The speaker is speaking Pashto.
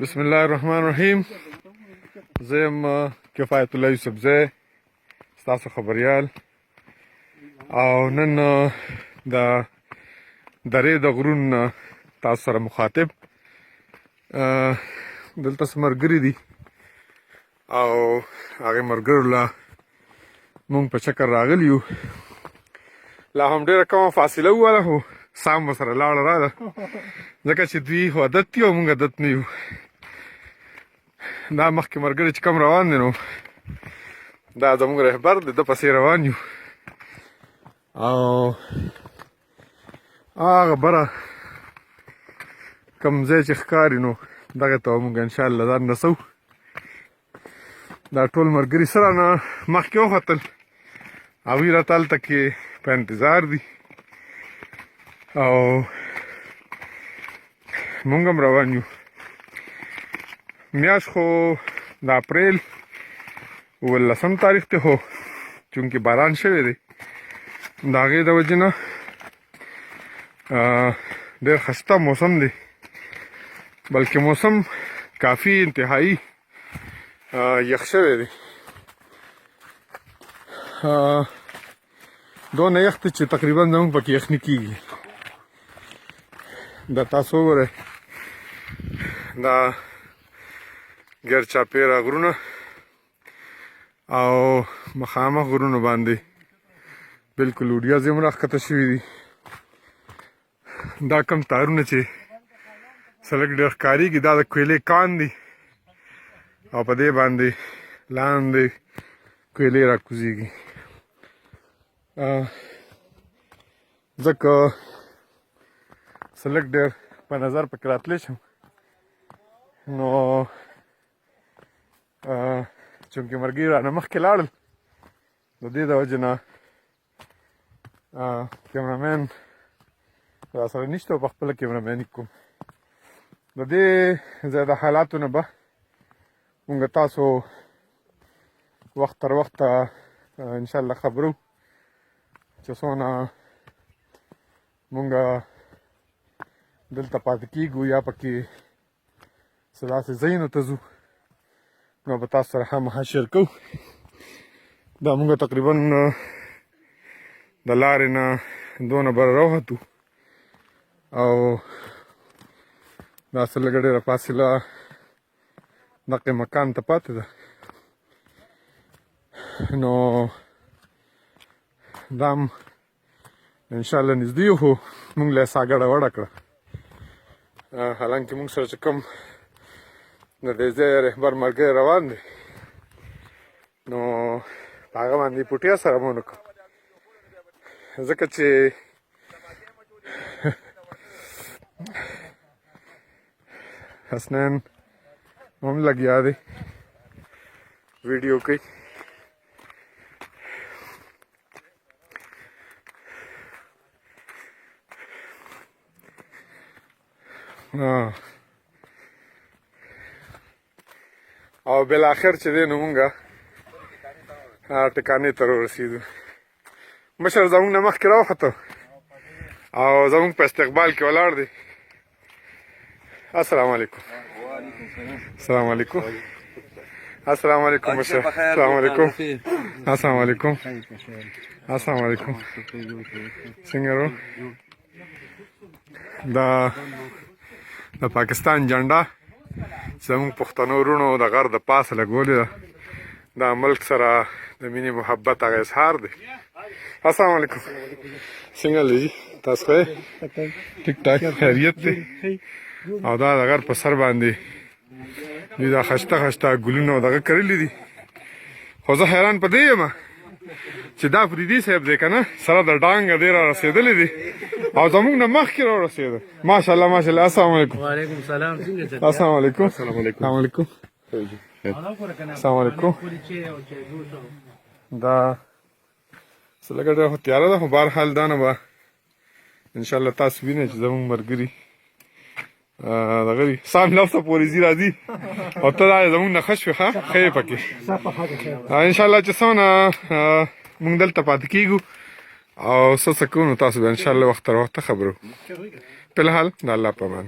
بسم الله الرحمن الرحیم. زه یم کفایت الله یوسفزی، ستاسو خبریال، او نن د درې د غرونو نه تاسو سره مخاطب. دلته څه ملګري دي او هغې ملګرو له مونږ په چکر راغلي یو. لا هم ډېره کمه فاصله ووهله خو سام به سره لاړه راله، ځکه چې دوی خو عادت دي او مونږ عادت نه یو. دا مخکې ملګری چې کوم روان دی نو دا زموږ رهبر دی، ده پسې روان یو او هغه بره کوم ځای چې ښکاري نو دغې ته به مونږ انشاءالله ځان رسو. دا ټول ملګري سره نه مخکې وختل، هغوی راته هلته کې په انتظار دي او مونږ هم روان یو. میاشت خو د اپریل 18 تاریخ ته خو چونکې باران شوی دی، د هغې د وجې نه ډېر ښایسته موسم دی، بلکې موسم کافي انتهایی یخ شوی دی. دونه یخ دی چې تقریبا زموږ پکې یخني کېږي. دا تاسو وګورئ، دا ګرد چاپېره غرونه او مخامخ غرونو باندې بلکل وډیاز هم راښکته شوي دي. دا کم تارونه چې څه لږ ډېر ښکارېږي دا د کویلې کان دي او په دې باندې لاندې کویلې راکوزېږي. ځکه څه لږ ډېر په نظر پکې راتلی شم نو چونکې ملګري رانه مخکې لاړل، د دې د وجې نه کیمرامین راسره نشته او په خپله کیمرامیني کوم. د دې ځای د حالاتو نه به مونږ تاسو وخت تر وخته انشاءالله خبرو چې څونه مونږ دلته پاتې کېږو یا پکې څه داسې ځایونو ته ځو نو به تاسو سره خامخا شیر کوو. دا مونږ تقریبا د لارې نه دونه بره راووتو او دا څه لږه ډېره فاصله دغې مکان ته پاتې ده، نو دا هم انشاءالله نږدې یو، خو مونږ له یې ساه ګډه وډه کړه. حالانکې مونږ سره چې کوم د دې ځای رهبر ملګری روان دی نو په هغه باندې پوټیا سره مو ونه کړو، ځکه چې حسنین هم لګیا دی ویډیو کوي. او بالاخر چې دی نو مونږ ټکانې ته ورسېدو. مشر زموږ نه مخکې راوخته او زموږ په استقبال کې ولاړ دی. السلام علیکم. السلام علیکم. السلام علیکم مشر. السلام علیکم. السلام علیکم. السلام علیکم. څنګه رو؟ د پاکستان جنډه زموږ پښتنو وروڼو د غر د پاسه لګولې ده، دا ملک سره د مینې محبت هغه اظهار دی. السلام علیکم. څنګه لږي تاسو ښه ټیک ټاک خیریت دی؟ او دا د غر په سر باندې دوی دا ښایسته ښایسته ګلونه او دغه کرلي دي، خو زه حیران په دې یم چې دا فریدي صاحب دی که نه سره د ډانګه دی را رسېدلی دی او زموږ نه مخکې را رسېده. ماشاءالله ماشاءالله. السلام علیکم. وعلیکم السلام. السلام علیکم. السلام علیکم. السلام علیکم. دا څه لږه ډېره خو تیاره ده، خو بهرحال دا نه به انشاءالله تاسو وینئ چې زموږ ملګري دغه دي سام لفظه پورې ځي راځي او ته دا زموږ نه ښه شوې ښه ښه یې پکې انشاءالله چې څونه مونږ دلته پاتې کېږو او څه څه کوو نو تاسو به انشاءالله وخت تر وخته خبرو. فی الحال د الله په امان.